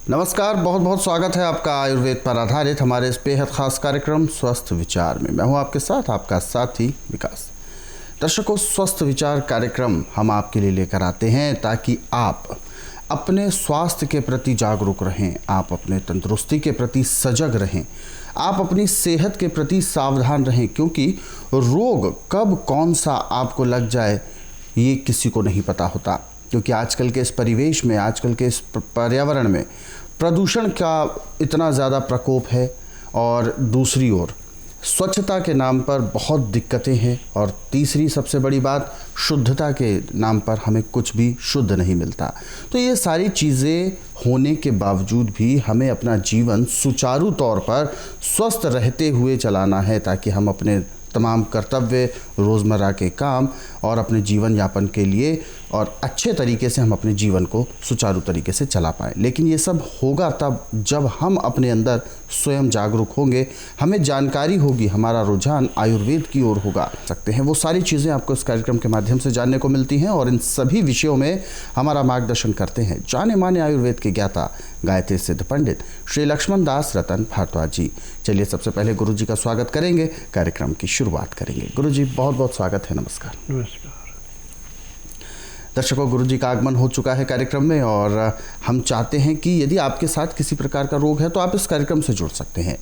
नमस्कार, बहुत बहुत स्वागत है आपका आयुर्वेद पर आधारित हमारे इस बेहद खास कार्यक्रम स्वस्थ विचार में। मैं हूं आपके साथ आपका साथी विकास। दर्शकों, स्वस्थ विचार कार्यक्रम हम आपके लिए लेकर आते हैं ताकि आप अपने स्वास्थ्य के प्रति जागरूक रहें, आप अपने तंदुरुस्ती के प्रति सजग रहें, आप अपनी सेहत के प्रति सावधान रहें, क्योंकि रोग कब कौन सा आपको लग जाए ये किसी को नहीं पता होता। क्योंकि आजकल के इस परिवेश में, आजकल के इस पर्यावरण में प्रदूषण का इतना ज़्यादा प्रकोप है और दूसरी ओर स्वच्छता के नाम पर बहुत दिक्कतें हैं और तीसरी सबसे बड़ी बात, शुद्धता के नाम पर हमें कुछ भी शुद्ध नहीं मिलता। तो ये सारी चीज़ें होने के बावजूद भी हमें अपना जीवन सुचारू तौर पर स्वस्थ रहते हुए चलाना है ताकि हम अपने तमाम कर्तव्य, रोज़मर्रा के काम और अपने जीवन यापन के लिए और अच्छे तरीके से हम अपने जीवन को सुचारू तरीके से चला पाएँ। लेकिन ये सब होगा तब जब हम अपने अंदर स्वयं जागरूक होंगे, हमें जानकारी होगी, हमारा रुझान आयुर्वेद की ओर होगा। सकते हैं वो सारी चीज़ें आपको इस कार्यक्रम के माध्यम से जानने को मिलती हैं और इन सभी विषयों में हमारा मार्गदर्शन करते हैं जाने माने आयुर्वेद के ज्ञाता, गायत्री सिद्ध पंडित श्री लक्ष्मण दास रतन भारद्वाज जी। चलिए सबसे पहले गुरु जी का स्वागत करेंगे, कार्यक्रम की शुरुआत करेंगे। गुरु जी, बहुत बहुत स्वागत है। नमस्कार। नमस्कार। दर्शकों, गुरु जी का आगमन हो चुका है कार्यक्रम में और हम चाहते हैं कि यदि आपके साथ किसी प्रकार का रोग है तो आप इस कार्यक्रम से जुड़ सकते हैं।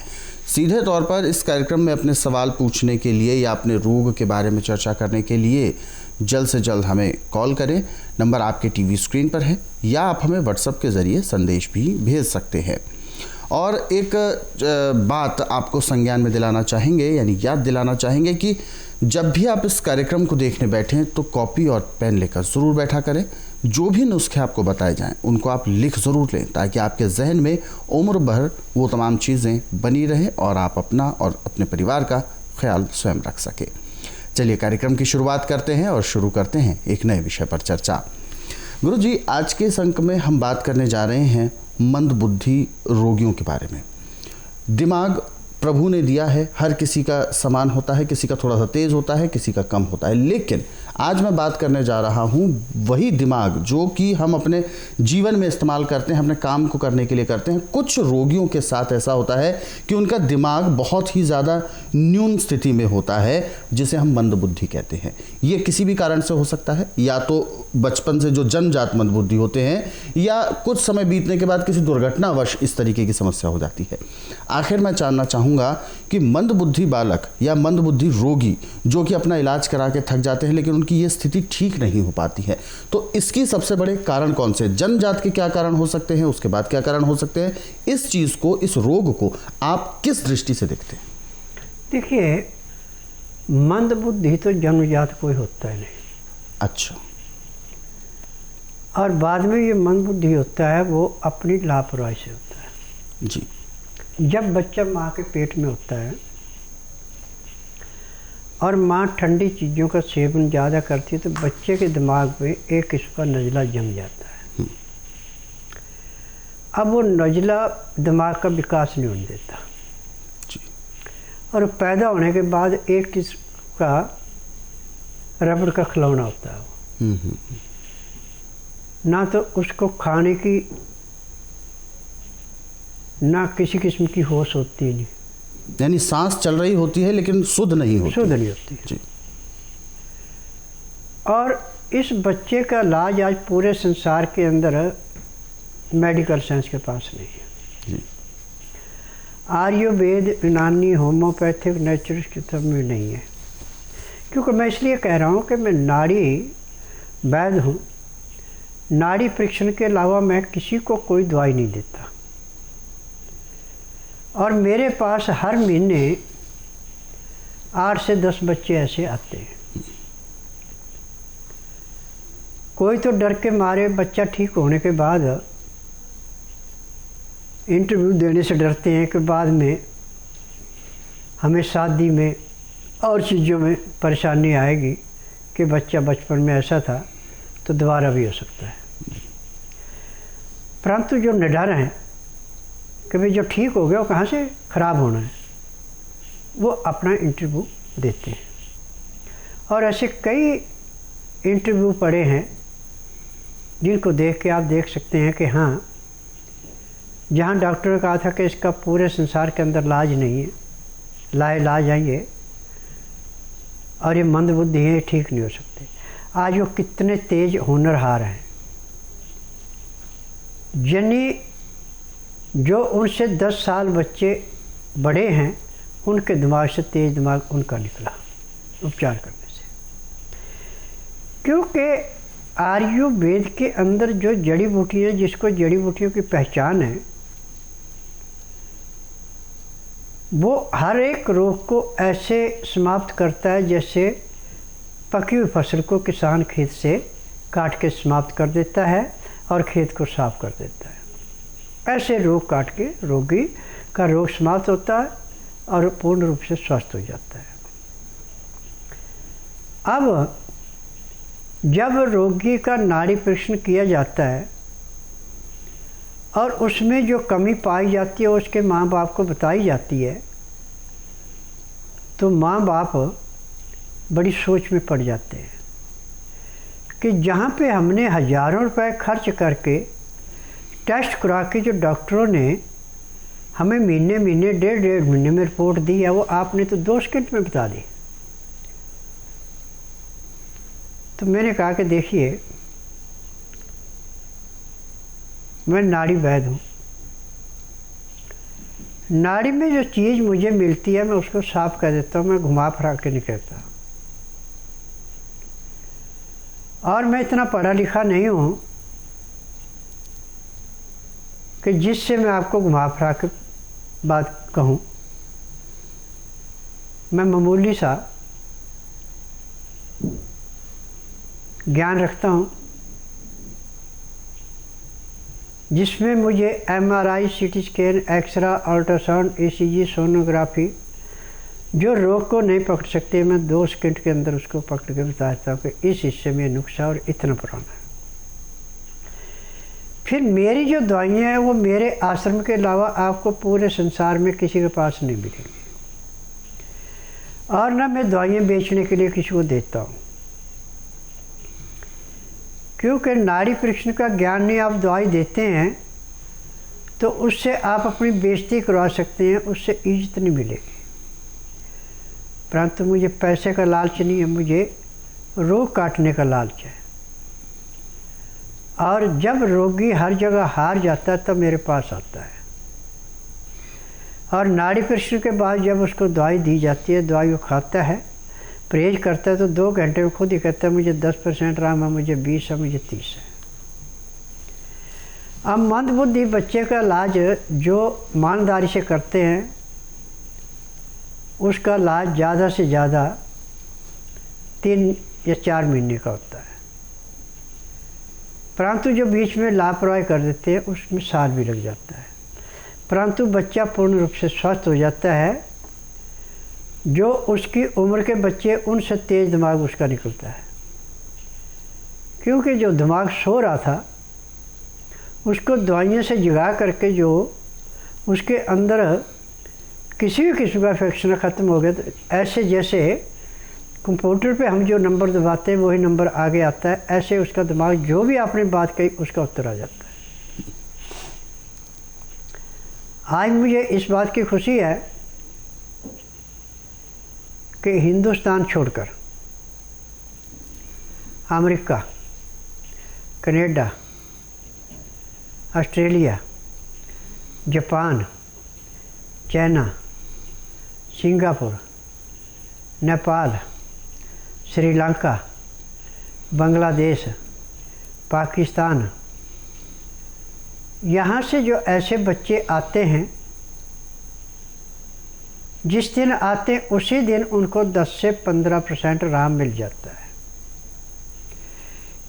सीधे तौर पर इस कार्यक्रम में अपने सवाल पूछने के लिए या अपने रोग के बारे में चर्चा करने के लिए जल्द से जल्द हमें कॉल करें। नंबर आपके टीवी स्क्रीन पर है या आप हमें व्हाट्सएप के ज़रिए संदेश भी भेज सकते हैं। और एक बात आपको संज्ञान में दिलाना चाहेंगे, यानी याद दिलाना चाहेंगे कि जब भी आप इस कार्यक्रम को देखने बैठें तो कॉपी और पेन लेकर ज़रूर बैठा करें। जो भी नुस्खे आपको बताए जाएं उनको आप लिख ज़रूर लें ताकि आपके जहन में उम्र भर वो तमाम चीज़ें बनी रहें और आप अपना और अपने परिवार का ख्याल स्वयं रख सकें। चलिए कार्यक्रम की शुरुआत करते हैं और शुरू करते हैं एक नए विषय पर चर्चा। गुरु जी, आज के इस अंक में हम बात करने जा रहे हैं मंद बुद्धि रोगियों के बारे में। दिमाग प्रभु ने दिया है, हर किसी का समान होता है, किसी का थोड़ा सा तेज़ होता है, किसी का कम होता है। लेकिन आज मैं बात करने जा रहा हूँ वही दिमाग जो कि हम अपने जीवन में इस्तेमाल करते हैं, अपने काम को करने के लिए करते हैं। कुछ रोगियों के साथ ऐसा होता है कि उनका दिमाग बहुत ही ज़्यादा न्यून स्थिति में होता है, जिसे हम मंद बुद्धि कहते हैं। ये किसी भी कारण से हो सकता है, या तो बचपन से जो जन्मजात मंद बुद्धि होते हैं या कुछ समय बीतने के बाद किसी दुर्घटनावश इस तरीके की समस्या हो जाती है। आखिर मैं जानना चाहूँगा कि मंद बुद्धि बालक या मंद बुद्धि रोगी जो कि अपना इलाज करा के थक जाते हैं लेकिन उनकी ये स्थिति ठीक नहीं हो पाती है, तो इसकी सबसे बड़े कारण कौन से, जन्मजात के क्या कारण हो सकते हैं, उसके बाद क्या कारण हो सकते हैं, इस चीज़ को, इस रोग को आप किस दृष्टि से देखते हैं? देखिए, मंद बुद्धि तो जन्मजात कोई होता है नहीं। अच्छा। और बाद में ये मंद बुद्धि होता है वो अपनी लापरवाही से होता है जी। जब बच्चा माँ के पेट में होता है और माँ ठंडी चीज़ों का सेवन ज़्यादा करती है तो बच्चे के दिमाग में एक किस्म का नज़ला जम जाता है। अब वो नज़ला दिमाग का विकास नहीं होने देता जी। और पैदा होने के बाद एक किस्म का रबड़ का खिलौना होता है वो। ना तो उसको खाने की ना किसी किस्म की होश होती है, नहीं, यानी सांस चल रही होती है लेकिन शुद्ध नहीं होती। शुद्ध नहीं होती जी। और इस बच्चे का इलाज आज पूरे संसार के अंदर मेडिकल साइंस के पास नहीं है जी। आयुर्वेद, यूनानी, होम्योपैथिक, नेचुरल के सब में नहीं है। क्योंकि मैं इसलिए कह रहा हूँ कि मैं नाड़ी वैद्य हूँ। नाड़ी परीक्षण के अलावा मैं किसी को कोई दवाई नहीं देता और मेरे पास हर महीने 8 से 10 बच्चे ऐसे आते हैं। कोई तो डर के मारे बच्चा ठीक होने के बाद इंटरव्यू देने से डरते हैं कि बाद में हमें शादी में और चीज़ों में परेशानी आएगी कि बच्चा बचपन में ऐसा था तो दोबारा भी हो सकता है। परंतु जो निडर हैं कि भाई जो ठीक हो गया वो कहाँ से ख़राब होना है, वो अपना इंटरव्यू देते हैं। और ऐसे कई इंटरव्यू पड़े हैं जिनको देख के आप देख सकते हैं कि हाँ जहाँ डॉक्टर ने कहा था कि इसका पूरे संसार के अंदर इलाज नहीं है, लाइलाज है ये, और ये मंदबुद्धि है, ठीक नहीं हो सकते। आज वो कितने तेज होनहार हैं, यानी जो उनसे 10 साल बच्चे बड़े हैं उनके दिमाग से तेज दिमाग उनका निकला उपचार करने से। क्योंकि आयुर्वेद के अंदर जो जड़ी बूटियाँ, जिसको जड़ी बूटियों की पहचान है, वो हर एक रोग को ऐसे समाप्त करता है जैसे पकी हुई फसल को किसान खेत से काट के समाप्त कर देता है और खेत को साफ कर देता है। ऐसे रोग काट के रोगी का रोग समाप्त होता है और पूर्ण रूप से स्वस्थ हो जाता है। अब जब रोगी का नाड़ी परीक्षण किया जाता है और उसमें जो कमी पाई जाती है उसके माँ बाप को बताई जाती है, तो माँ बाप बड़ी सोच में पड़ जाते हैं कि जहाँ पे हमने हज़ारों रुपए खर्च करके टेस्ट करा के जो डॉक्टरों ने हमें महीने डेढ़ महीने में रिपोर्ट दी है, वो आपने तो 2 सेकंड में बता दी। तो मैंने कहा कि देखिए, मैं नाड़ी वैद्य हूँ, नाड़ी में जो चीज़ मुझे मिलती है मैं उसको साफ कर देता हूँ, मैं घुमा फिरा के नहीं कहता। और मैं इतना पढ़ा लिखा नहीं हूँ कि जिससे मैं आपको घुमा फिरा के बात कहूँ। मैं मामूली सा ज्ञान रखता हूँ जिसमें मुझे MRI, CT scan, x-ray, ultrasound, ECG, sonography, जो रोग को नहीं पकड़ सकते, मैं 2 सेकंड के अंदर उसको पकड़ के बताता हूँ कि इस हिस्से में नुक्सा और इतना पुराना है। फिर मेरी जो दवाइयाँ हैं वो मेरे आश्रम के अलावा आपको पूरे संसार में किसी के पास नहीं मिलेंगी, और ना मैं दवाइयाँ बेचने के लिए किसी को देता हूँ। क्योंकि नाड़ी परीक्षण का ज्ञान नहीं, आप दवाई देते हैं तो उससे आप अपनी बेइज्जती करवा सकते हैं, उससे इज्जत नहीं मिलेगी। परंतु मुझे पैसे का लालच नहीं है, मुझे रोग काटने का लालच है। और जब रोगी हर जगह हार जाता है तब मेरे पास आता है, और नाड़ी परीक्षण के बाद जब उसको दवाई दी जाती है, दवाई वो खाता है, परहेज करता है, तो 2 घंटे में खुद ही कहता है मुझे 10% आराम है, मुझे 20 है, मुझे 30 है। अब मंदबुद्धि बच्चे का इलाज जो ईमानदारी से करते हैं उसका इलाज ज़्यादा से ज़्यादा 3 या 4 महीने का होता है, परंतु जो बीच में लापरवाही कर देते हैं उसमें साल भी लग जाता है। परंतु बच्चा पूर्ण रूप से स्वस्थ हो जाता है। जो उसकी उम्र के बच्चे, उनसे तेज दिमाग उसका निकलता है, क्योंकि जो दिमाग सो रहा था उसको दवाइयों से जगा करके जो उसके अंदर किसी भी किस्म का इन्फेक्शन ख़त्म हो गया। तो ऐसे जैसे कंप्यूटर पे हम जो नंबर दबाते हैं वही नंबर आगे आता है, ऐसे उसका दिमाग जो भी आपने बात कही उसका उत्तर आ जाता है। आज मुझे इस बात की खुशी है कि हिंदुस्तान छोड़कर America, Canada, Australia, Japan, China, Singapore, Nepal, Sri Lanka, Bangladesh, Pakistan, यहाँ से जो ऐसे बच्चे आते हैं, जिस दिन आते हैं उसी दिन उनको 10 से 15% आराम मिल जाता है।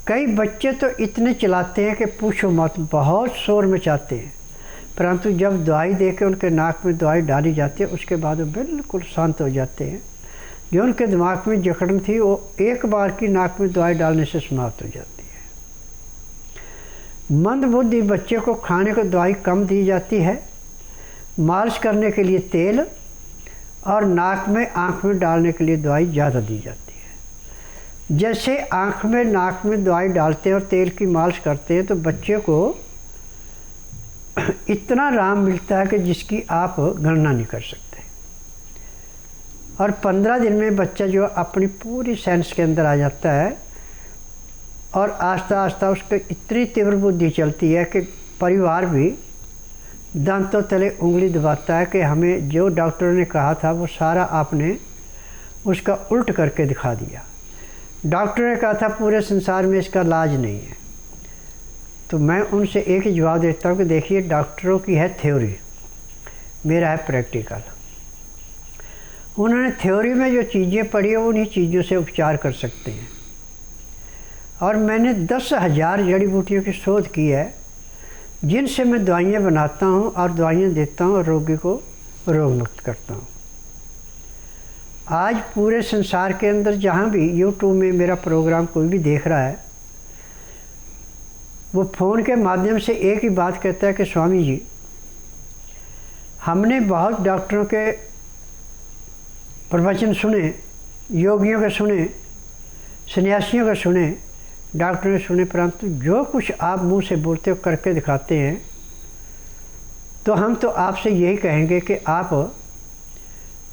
कई बच्चे तो इतने चलाते हैं कि पूछो मत, बहुत शोर मचाते हैं, परंतु जब दवाई दे के उनके नाक में दवाई डाली जाती है उसके बाद वो बिल्कुल शांत हो जाते हैं। जो उनके दिमाग में जकड़न थी वो एक बार की नाक में दवाई डालने से समाप्त हो जाती है। मंदबुद्धि बच्चे को खाने को दवाई कम दी जाती है, मालिश करने के लिए तेल, और नाक में आँख में डालने के लिए दवाई ज़्यादा दी जाती है। जैसे आँख में नाक में दवाई डालते हैं और तेल की मालिश करते हैं तो बच्चे को इतना आराम मिलता है कि जिसकी आप गणना नहीं कर सकते। और 15 दिन में बच्चा जो अपनी पूरी सेंस के अंदर आ जाता है और आस्ता आस्ता उसको इतनी तीव्र बुद्धि चलती है कि परिवार भी दांतों तले उंगली दबाता है कि हमें जो डॉक्टरों ने कहा था वो सारा आपने उसका उल्ट करके दिखा दिया। डॉक्टर ने कहा था पूरे संसार में इसका इलाज नहीं है। तो मैं उनसे एक ही जवाब देता हूँ कि देखिए, डॉक्टरों की है थ्योरी, मेरा है प्रैक्टिकल। उन्होंने थ्योरी में जो चीज़ें पढ़ी है उन्हीं चीज़ों से उपचार कर सकते हैं। और मैंने 10,000 जड़ी बूटियों की शोध की है जिनसे मैं दवाइयाँ बनाता हूँ और दवाइयाँ देता हूँ और रोगी को रोग मुक्त करता हूँ। आज पूरे संसार के अंदर जहाँ भी यूट्यूब में मेरा प्रोग्राम कोई भी देख रहा है, वो फ़ोन के माध्यम से एक ही बात कहता है कि स्वामी जी, हमने बहुत डॉक्टरों के प्रवचन सुने, योगियों के सुने, सन्यासियों के सुने, डॉक्टरों ने सुने, परंतु जो कुछ आप मुंह से बोलते हो करके दिखाते हैं, तो हम तो आपसे यही कहेंगे कि आप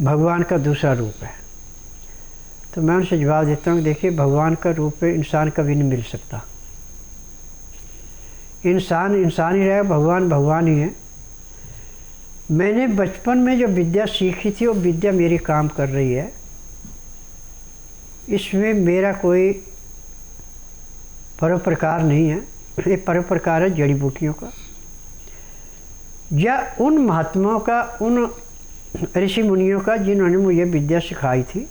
भगवान का दूसरा रूप है। तो मैं उनसे जवाब देता हूँ, देखिए, भगवान का रूप इंसान कभी नहीं मिल सकता। इंसान इंसान ही रहेगा, भगवान भगवान ही है। मैंने बचपन में जो विद्या सीखी थी वो विद्या मेरी काम कर रही है। इसमें मेरा कोई परोपकार नहीं है। ये परोपकार है जड़ी बूटियों का, या उन महात्माओं का, उन ऋषि मुनियों का जिन्होंने मुझे विद्या सिखाई थी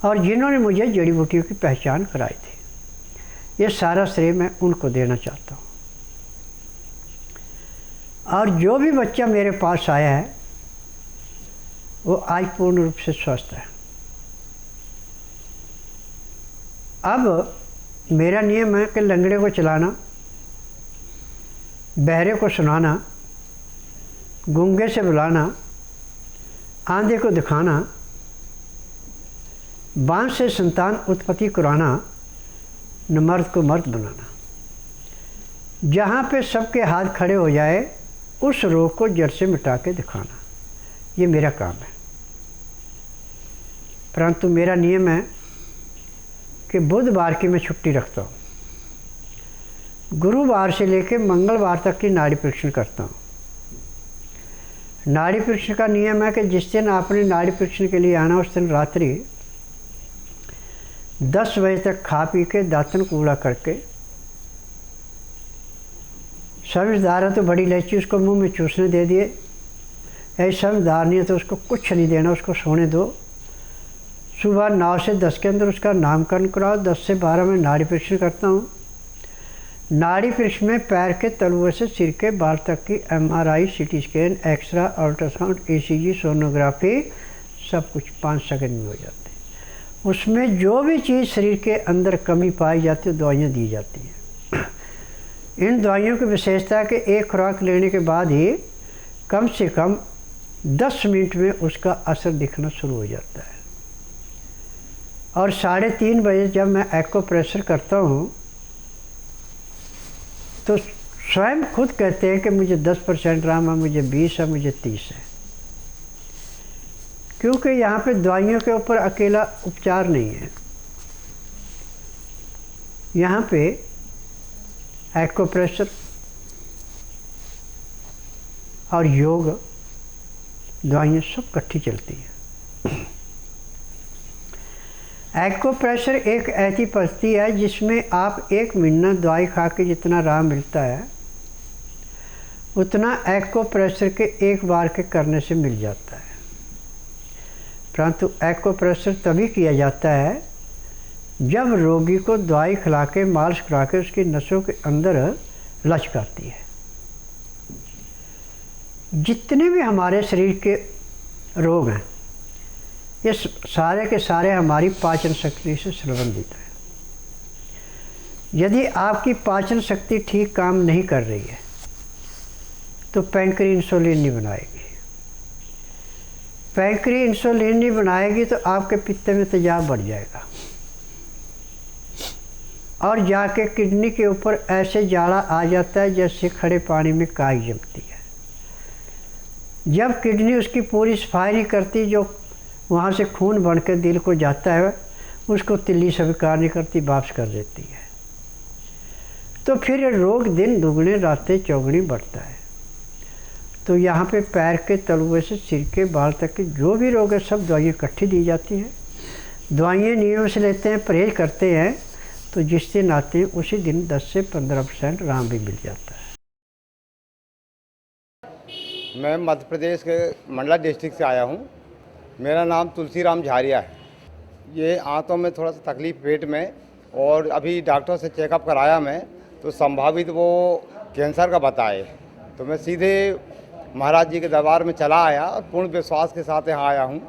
और जिन्होंने मुझे जड़ी बूटियों की पहचान कराई थी। ये सारा श्रेय मैं उनको देना चाहता हूँ। और जो भी बच्चा मेरे पास आया है वो आज पूर्ण रूप से स्वस्थ है। अब मेरा नियम है कि लंगड़े को चलाना, बहरे को सुनाना, गूंगे से बुलाना, आंधे को दिखाना, बांझ से संतान उत्पत्ति कराना, न मर्द को मर्द बनाना। जहाँ पे सबके हाथ खड़े हो जाए उस रोग को जड़ से मिटा के दिखाना, ये मेरा काम है। परंतु मेरा नियम है कि बुधवार की मैं छुट्टी रखता हूँ, गुरुवार से लेकर मंगलवार तक की नाड़ी परीक्षण करता हूँ। नाड़ी परीक्षण का नियम है कि जिस दिन आपने नाड़ी परीक्षण के लिए आना उस दिन रात्रि 10 बजे तक खा पी के दातन कूड़ा करके, समझदार है तो बड़ी इलायची उसको मुंह में चूसने दे दिए, ऐसा समझदार नहीं है तो उसको कुछ नहीं देना, उसको सोने दो। सुबह 9 से 10 के अंदर उसका नामकरण कराओ। 10 से 12 में नाड़ी परीक्षण करता हूँ। नाड़ी परीक्षण में पैर के तलुए से सिर के बाल तक की MRI, CT scan, x-ray, ultrasound, ECG, sonography, सब कुछ 5 सेकंड में हो जाते हैं। उसमें जो भी चीज़ शरीर के अंदर कमी पाई जाती है दवाइयाँ दी जाती हैं। इन दवाइयों की विशेषता है कि एक खुराक लेने के बाद ही कम से कम 10 मिनट में उसका असर दिखना शुरू हो जाता है। और 3:30 बजे जब मैं एक्यूप्रेशर करता हूँ तो स्वयं खुद कहते हैं कि मुझे 10% आराम है, मुझे 20 है, मुझे 30 है। क्योंकि यहाँ पे दवाइयों के ऊपर अकेला उपचार नहीं है, यहाँ पे एक्यूप्रेशर और योग, दवाइयाँ सब इकट्ठी चलती हैं। एक्यूप्रेशर एक ऐसी पद्धति है जिसमें आप 1 महीना दवाई खा के जितना आराम मिलता है उतना एक्यूप्रेशर के एक बार के करने से मिल जाता है। परंतु एक्यूप्रेशर तभी किया जाता है जब रोगी को दवाई खिला के, मालिश करा के उसकी नसों के अंदर लचक आती है। जितने भी हमारे शरीर के रोग हैं ये सारे के सारे हमारी पाचन शक्ति से संबंधित है। यदि आपकी पाचन शक्ति ठीक काम नहीं कर रही है तो पैंक्री इंसुलिन नहीं बनाएगी। पैंक्री इंसुलिन नहीं बनाएगी तो आपके पित्त में तेजाब बढ़ जाएगा और जाके किडनी के ऊपर ऐसे जाड़ा आ जाता है जैसे खड़े पानी में काई जमती है। जब किडनी उसकी पूरी सफाई नहीं करती, जो वहाँ से खून बन के दिल को जाता है, उसको तिल्ली स्वीकार नहीं करती, वापस कर देती है। तो फिर ये रोग दिन दुगने रातें चौगुनी बढ़ता है। तो यहाँ पे पैर के तलुए से सिर के बाल तक के जो भी रोग है सब दवाइयाँ इकट्ठी दी जाती हैं। दवाइयाँ नियम से लेते हैं, परहेज करते हैं, तो जिस दिन आते हैं उसी दिन 10 से 15% आराम भी मिल जाता है। मैं मध्य प्रदेश के मंडला डिस्ट्रिक्ट से आया हूँ। मेरा नाम तुलसीराम झारिया है। ये आंतों में थोड़ा सा तकलीफ़, पेट में, और अभी डॉक्टर से चेकअप कराया मैं, तो संभावित वो कैंसर का बताए। तो मैं सीधे महाराज जी के दरबार में चला आया और पूर्ण विश्वास के साथ यहाँ आया हूँ।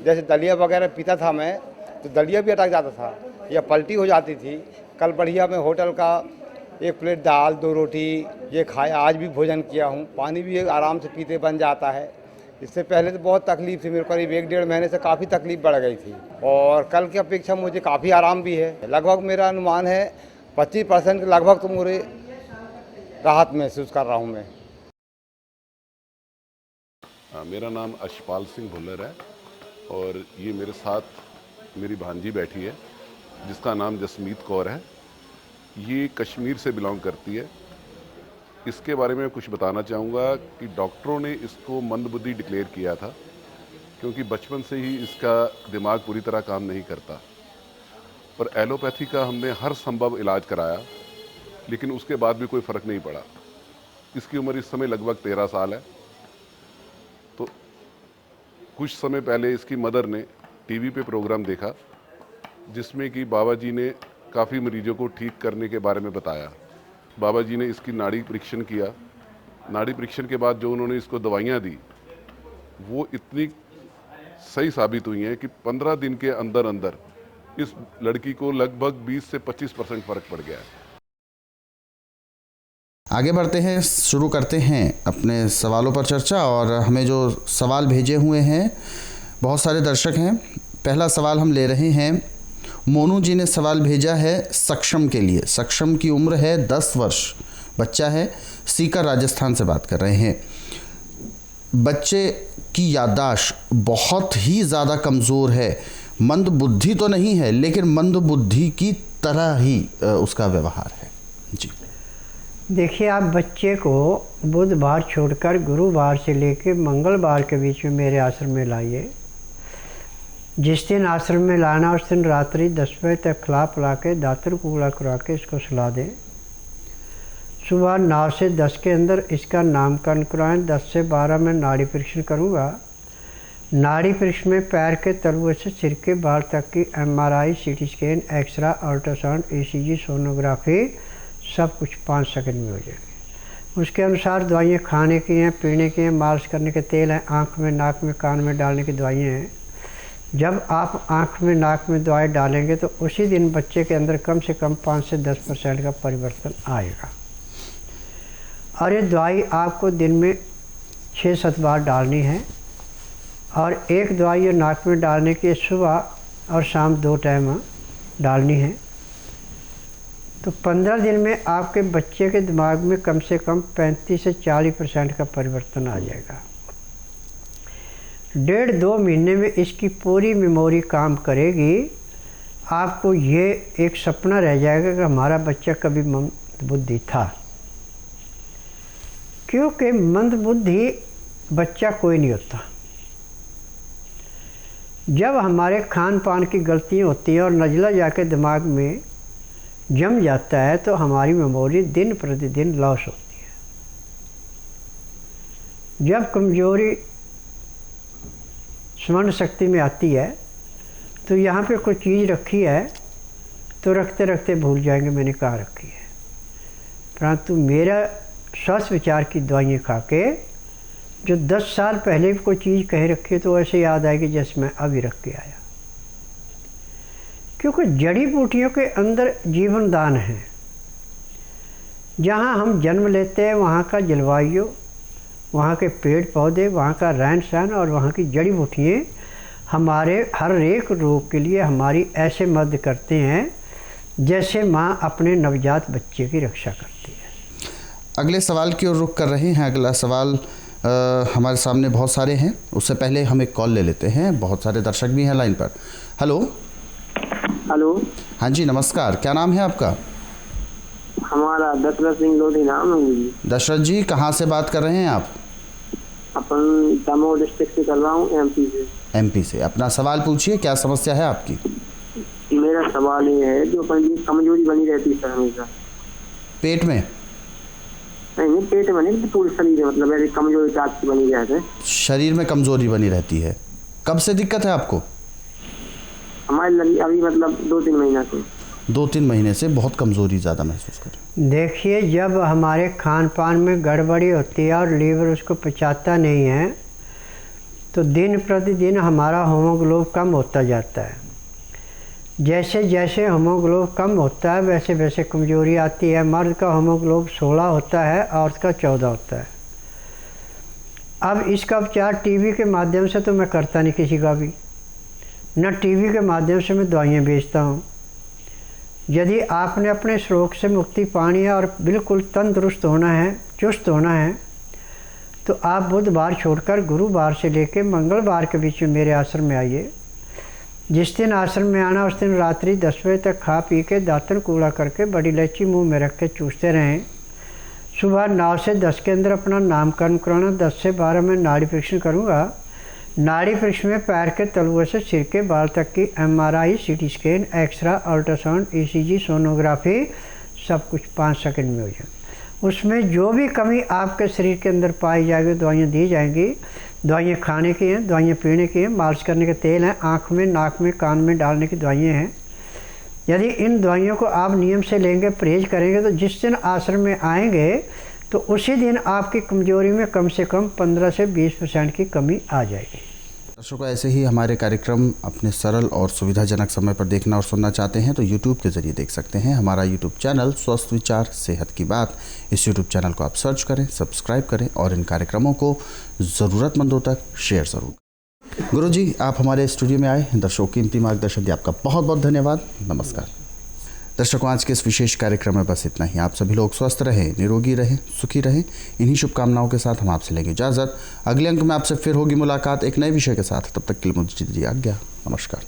जैसे दलिया वगैरह पीता था मैं, तो दलिया भी अटक जाता था या पलटी हो जाती थी। कल बढ़िया मैं होटल का 1 प्लेट दाल 2 रोटी ये खाया, आज भी भोजन किया हूँ। पानी भी आराम से पीते बन जाता है। इससे पहले तो बहुत तकलीफ थी मेरे को, करीब 1-1.5 महीने से काफ़ी तकलीफ बढ़ गई थी, और कल की अपेक्षा मुझे काफ़ी आराम भी है। लगभग मेरा अनुमान है 25% के लगभग तो मुझे राहत महसूस कर रहा हूँ मैं। मेरा नाम अशपाल सिंह भुल्लर है, और ये मेरे साथ मेरी भांजी बैठी है जिसका नाम जसमीत कौर है। ये कश्मीर से बिलोंग करती है। इसके बारे में कुछ बताना चाहूँगा कि डॉक्टरों ने इसको मंदबुद्धि डिक्लेयर किया था, क्योंकि बचपन से ही इसका दिमाग पूरी तरह काम नहीं करता। पर एलोपैथी का हमने हर संभव इलाज कराया, लेकिन उसके बाद भी कोई फ़र्क नहीं पड़ा। इसकी उम्र इस समय लगभग 13 साल है। तो कुछ समय पहले इसकी मदर ने टीवी पे प्रोग्राम देखा, जिसमें कि बाबा जी ने काफ़ी मरीजों को ठीक करने के बारे में बताया। बाबा जी ने इसकी नाड़ी परीक्षण किया। नाड़ी परीक्षण के बाद जो उन्होंने इसको दवाइयाँ दी, वो इतनी सही साबित हुई हैं कि 15 दिन के अंदर अंदर इस लड़की को लगभग 20 से 25% फ़र्क पड़ गया है। आगे बढ़ते हैं, शुरू करते हैं अपने सवालों पर चर्चा। और हमें जो सवाल भेजे हुए हैं, बहुत सारे दर्शक हैं। पहला सवाल हम ले रहे हैं। मोनू जी ने सवाल भेजा है सक्षम के लिए। सक्षम की उम्र है 10 वर्ष, बच्चा है, सीकर राजस्थान से बात कर रहे हैं। बच्चे की याददाश्त बहुत ही ज़्यादा कमज़ोर है। मंद बुद्धि तो नहीं है, लेकिन मंद बुद्धि की तरह ही उसका व्यवहार है। जी देखिए, आप बच्चे को बुधवार छोड़कर गुरुवार से लेकर मंगलवार के बीच में मेरे आश्रम में लाइए। जिस दिन आश्रम में लाना उस दिन रात्रि 10 बजे तक खिला पिला के दातर कूड़ा करा के इसको सुला दें। सुबह 9 से 10 के अंदर इसका नामकरण करवाएं। 10 से 12 में नाड़ी परीक्षण करूँगा। नाड़ी परीक्षण में पैर के तलुए से सिर के बाल तक की MRI, CT scan, x-ray, ultrasound, ECG, sonography सब कुछ 5 सेकंड में हो जाएगी। उसके अनुसार दवाइयाँ खाने की हैं, पीने की हैं, मालिश करने के तेल हैं, आँख में, नाक में, कान में डालने की दवाइयाँ हैं। जब आप आँख में, नाक में दवाई डालेंगे तो उसी दिन बच्चे के अंदर कम से कम 5 से 10% का परिवर्तन आएगा। और ये दवाई आपको दिन में 6-7 बार डालनी है। और एक दवाई ये नाक में डालने की सुबह और शाम 2 टाइम डालनी है। तो 15 दिन में आपके बच्चे के दिमाग में कम से कम 35 से 40% का परिवर्तन आ जाएगा। 1.5-2 महीने में इसकी पूरी मेमोरी काम करेगी। आपको ये एक सपना रह जाएगा कि हमारा बच्चा कभी मंद बुद्धि था, क्योंकि मंद बुद्धि बच्चा कोई नहीं होता। जब हमारे खान पान की गलतियाँ होती हैं और नज़ला जाके दिमाग में जम जाता है तो हमारी मेमोरी दिन प्रतिदिन लॉस होती है। जब कमज़ोरी स्मरण शक्ति में आती है तो यहाँ पे कोई चीज़ रखी है तो रखते रखते भूल जाएंगे मैंने कहाँ रखी है। परंतु मेरा स्वास्थ्य विचार की दवाइयाँ खा के जो 10 साल पहले भी कोई चीज़ कहीं रखी है तो ऐसे याद आएगी जैसे मैं अभी रख के आया। क्योंकि जड़ी बूटियों के अंदर जीवन दान है। जहाँ हम जन्म लेते हैं वहाँ का जलवायु, वहाँ के पेड़ पौधे, वहाँ का रहन सहन और वहाँ की जड़ी बूटियाँ हमारे हर एक रोग के लिए हमारी ऐसे मदद करते हैं जैसे माँ अपने नवजात बच्चे की रक्षा करती है। अगले सवाल की ओर रुख कर रहे हैं। अगला सवाल हमारे सामने बहुत सारे हैं, उससे पहले हम एक कॉल ले लेते हैं। बहुत सारे दर्शक भी हैं लाइन पर। हेलो। हेलो। हाँ जी नमस्कार, क्या नाम है आपका? हमारा दशरथ सिंह लोधी नाम है जी। दशरथ जी, कहाँ से बात कर रहे हैं आप? अपन दमोह डिस्ट्रिक्ट से कर रहा हूँ, एमपी से। एमपी से। अपना सवाल पूछिए, क्या समस्या है आपकी? मेरा सवाल ये है, जो अपन की कमजोरी बनी रहती है सर हमेशा। पेट में? नहीं, पेट में नहीं, पूरे शरीर में, मतलब ऐसी कमजोरी टाइप की बनी रहती है। शरीर में कमजोरी बनी रहती है। कब से दिक्कत है आपको? हमारे लगी अभी मतलब 2-3 महीना से। 2-3 महीने से बहुत कमजोरी ज़्यादा महसूस करें। देखिए, जब हमारे खान पान में गड़बड़ी होती है और लीवर उसको पचाता नहीं है तो दिन प्रतिदिन हमारा हीमोग्लोबिन कम होता जाता है। जैसे जैसे हीमोग्लोबिन कम होता है वैसे वैसे कमजोरी आती है। मर्द का हीमोग्लोबिन 16 होता है, औरत का 14 होता है। अब इसका उपचार टीवी के माध्यम से तो मैं करता नहीं किसी का भी, न टीवी के माध्यम से मैं दवाइयाँ बेचता हूँ। यदि आपने अपने इस रोग से मुक्ति पानी है और बिल्कुल तंदुरुस्त होना है, चुस्त होना है, तो आप बुधवार छोड़कर गुरुवार से लेकर मंगलवार के बीच में मेरे आश्रम में आइए। जिस दिन आश्रम में आना उस दिन रात्रि 10 बजे तक खा पी के दातन कूड़ा करके बड़ी इलायची मुंह में रख के चूसते रहें। सुबह 9 से 10 के अंदर अपना नामकरण कराना। 10 से 12 में नाड़ी परीक्षण करूँगा। नाड़ी परीक्षण में पैर के तलुए से सिर के बाल तक की MRI, CT scan, x-ray, ultrasound, ECG, sonography सब कुछ 5 सेकंड में हो जाए। उसमें जो भी कमी आपके शरीर के अंदर पाई जाएगी दवाइयाँ दी जाएंगी। दवाइयाँ खाने की हैं, दवाइयाँ पीने की हैं, मालिश करने के तेल हैं, आँख में, नाक में, कान में डालने की दवाइयाँ हैं। यदि इन दवाइयों को आप नियम से लेंगे, परहेज करेंगे, तो जिस दिन आश्रम में आएंगे तो उसी दिन आपकी कमजोरी में कम से कम 15 से 20% की कमी आ जाएगी। दर्शकों, ऐसे ही हमारे कार्यक्रम अपने सरल और सुविधाजनक समय पर देखना और सुनना चाहते हैं तो YouTube के ज़रिए देख सकते हैं। हमारा YouTube चैनल स्वस्थ विचार सेहत की बात, इस YouTube चैनल को आप सर्च करें, सब्सक्राइब करें और इन कार्यक्रमों को ज़रूरतमंदों तक शेयर ज़रूर करें। गुरुजी, आप हमारे स्टूडियो में आए, दर्शकों की कीमती मार्गदर्शन दिया, आपका बहुत बहुत धन्यवाद। नमस्कार। दर्शकों, आज के इस विशेष कार्यक्रम में बस इतना ही। आप सभी लोग स्वस्थ रहें, निरोगी रहें, सुखी रहें। इन्हीं शुभकामनाओं के साथ हम आपसे लेंगे इजाज़त। अगले अंक में आपसे फिर होगी मुलाकात एक नए विषय के साथ। तब तक के लिए मुझे दीजिए आज्ञा। नमस्कार।